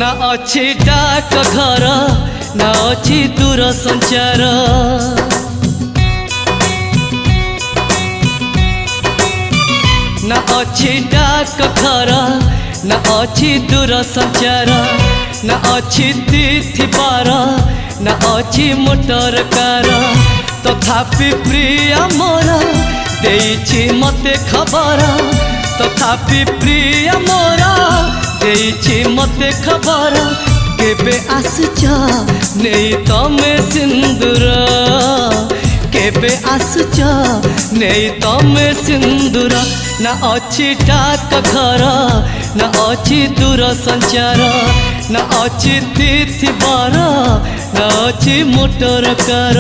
ना अच्छी डाक घर ना अच्छी दूर संचार ना अच्छी डाक घर ना अच्छी दूर संचार ना अच्छी तिथि पार ना अच्छी मोटर कार तथापि प्रिय मोर देइछि मते खबर तथापि प्रिय मोर देइछि मते खबर केबे आसुच नेई तमे सिंदूर केबे आसुच नेई तमे सिंदूर ना अच्छी डाक घर ना अच्छी दूर संचार ना अच्छी तिथि बार ना अच्छी मोटर कार।